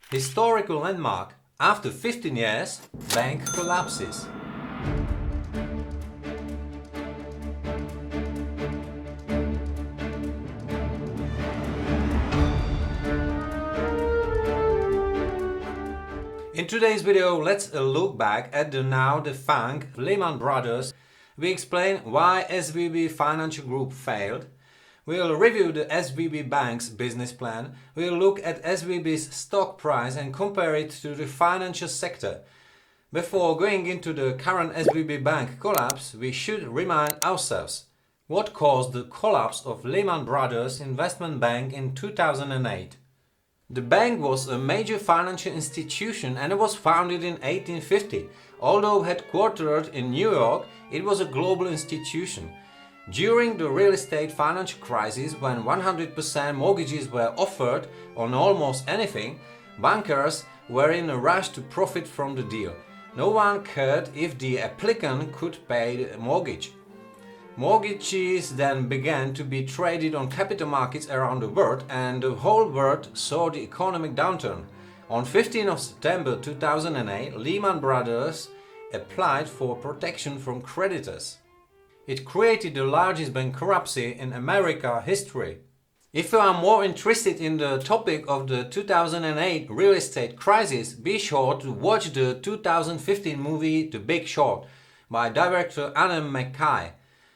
Historical landmark. After 15 years, bank collapses. In today's video, let's look back at the now defunct Lehman Brothers. We explain why SVB Financial Group failed. We'll review the SVB Bank's business plan. We'll look at SVB's stock price and compare it to the financial sector. Before going into the current SVB Bank collapse, we should remind ourselves what caused the collapse of Lehman Brothers Investment Bank in 2008. The bank was a major financial institution and it was founded in 1850. Although headquartered in New York, it was a global institution. During the real estate financial crisis, when 100% mortgages were offered on almost anything, bankers were in a rush to profit from the deal. No one cared if the applicant could pay the mortgage. Mortgages then began to be traded on capital markets around the world and the whole world saw the economic downturn. On 15th of September 2008, Lehman Brothers applied for protection from creditors. It created the largest bankruptcy in American history. If you are more interested in the topic of the 2008 real estate crisis, be sure to watch the 2015 movie The Big Short by director Adam McKay.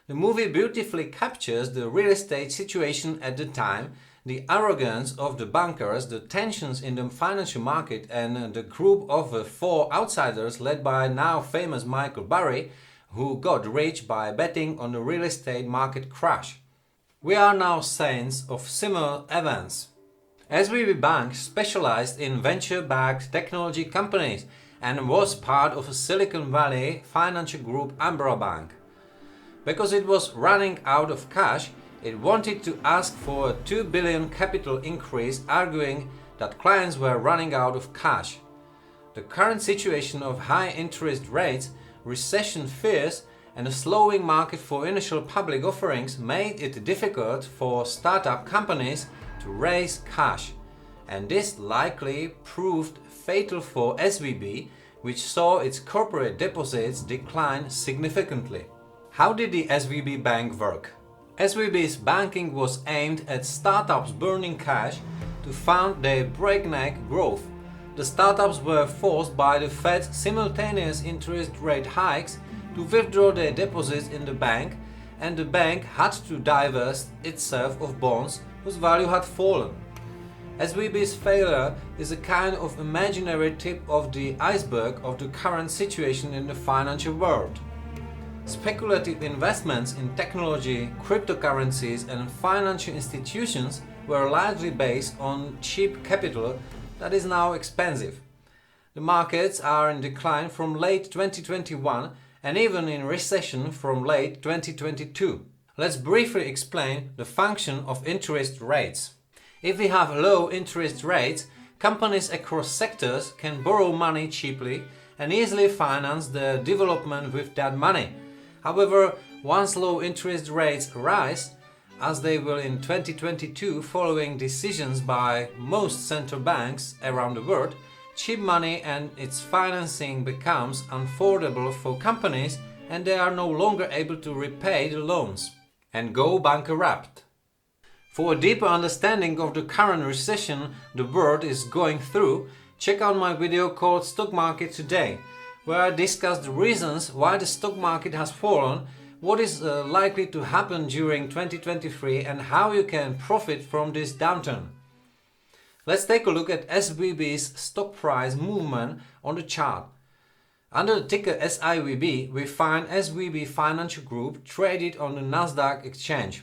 The movie beautifully captures the real estate situation at the time, the arrogance of the bankers, the tensions in the financial market and the group of four outsiders led by now famous Michael Burry, who got rich by betting on the real estate market crash. We are now saints of similar events. SVB Bank specialized in venture-backed technology companies and was part of a Silicon Valley financial group umbrella bank. Because it was running out of cash, it wanted to ask for a $2 billion capital increase, arguing that clients were running out of cash. The current situation of high interest rates, recession fears, and a slowing market for initial public offerings made it difficult for startup companies to raise cash. And this likely proved fatal for SVB, which saw its corporate deposits decline significantly. How did the SVB Bank work? SVB's banking was aimed at startups burning cash to fund their breakneck growth. The startups were forced by the Fed's simultaneous interest rate hikes to withdraw their deposits in the bank, and the bank had to divest itself of bonds whose value had fallen. SVB's failure is a kind of imaginary tip of the iceberg of the current situation in the financial world. Speculative investments in technology, cryptocurrencies and financial institutions were largely based on cheap capital that is now expensive. The markets are in decline from late 2021 and even in recession from late 2022. Let's briefly explain the function of interest rates. If we have low interest rates, companies across sectors can borrow money cheaply and easily finance their development with that money. However, once low interest rates rise, as they will in 2022 following decisions by most central banks around the world, cheap money and its financing becomes unaffordable for companies and they are no longer able to repay the loans and go bankrupt. For a deeper understanding of the current recession the world is going through, check out my video called Stock Market Today, where I discuss the reasons why the stock market has fallen, what is likely to happen during 2023 and how you can profit from this downturn. Let's take a look at SVB's stock price movement on the chart. Under the ticker SIVB, we find SVB Financial Group traded on the Nasdaq exchange.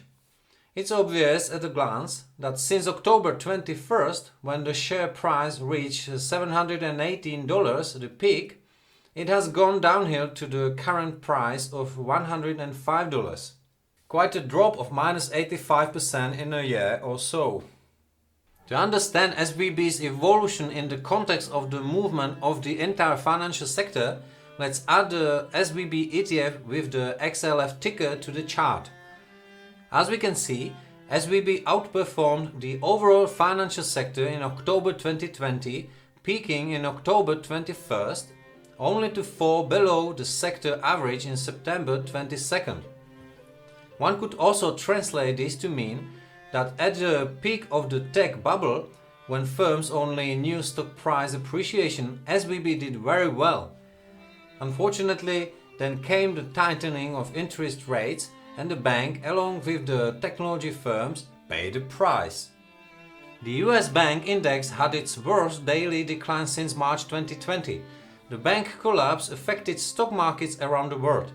It's obvious at a glance that since October 21st, when the share price reached $718, the peak, it has gone downhill to the current price of $105. Quite a drop of minus 85% in a year or so. To understand SVB's evolution in the context of the movement of the entire financial sector, let's add the SVB ETF with the XLF ticker to the chart. As we can see, SVB outperformed the overall financial sector in October 2020, peaking in October 21st, only to fall below the sector average in September 22nd. One could also translate this to mean that at the peak of the tech bubble, when firms only knew stock price appreciation, SVB did very well. Unfortunately, then came the tightening of interest rates, and the bank, along with the technology firms, paid the price. The US bank index had its worst daily decline since March 2020. The bank collapse affected stock markets around the world.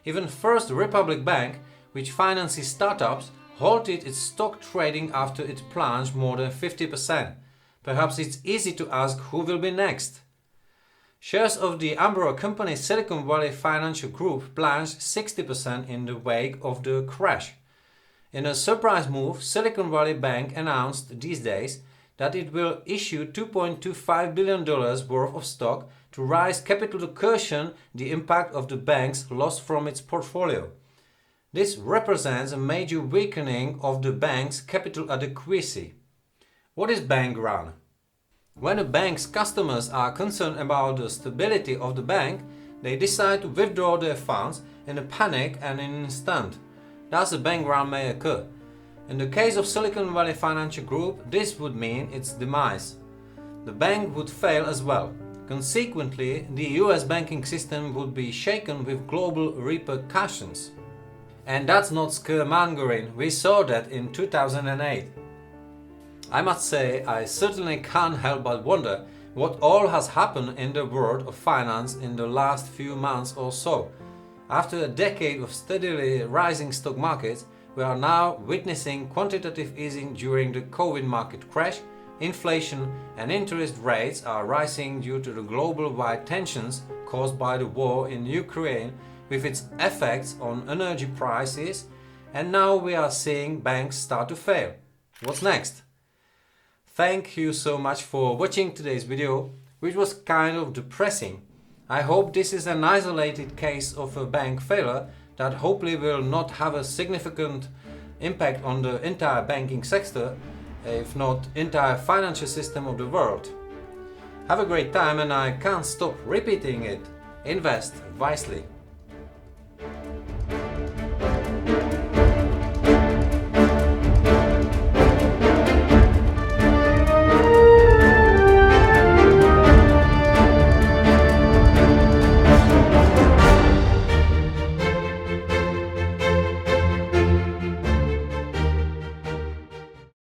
Even First Republic Bank, which finances startups, halted its stock trading after it plunged more than 50%. Perhaps it's easy to ask who will be next. Shares of the umbrella company Silicon Valley Financial Group plunged 60% in the wake of the crash. In a surprise move, Silicon Valley Bank announced these days that it will issue $2.25 billion worth of stock to raise capital to cushion the impact of the bank's loss from its portfolio. This represents a major weakening of the bank's capital adequacy. What is bank run? When a bank's customers are concerned about the stability of the bank, they decide to withdraw their funds in a panic and in an instant. Thus a bank run may occur. In the case of Silicon Valley Financial Group, this would mean its demise. The bank would fail as well. Consequently, the US banking system would be shaken with global repercussions. And that's not scaremongering, we saw that in 2008. I must say, I certainly can't help but wonder what all has happened in the world of finance in the last few months or so. After a decade of steadily rising stock markets, we are now witnessing quantitative easing during the COVID market crash. Inflation and interest rates are rising due to the global-wide tensions caused by the war in Ukraine with its effects on energy prices, and now we are seeing banks start to fail. What's next? Thank you so much for watching today's video, which was kind of depressing. I hope this is an isolated case of a bank failure that hopefully will not have a significant impact on the entire banking sector, if not entire financial system of the world. Have a great time, and I can't stop repeating it. Invest wisely.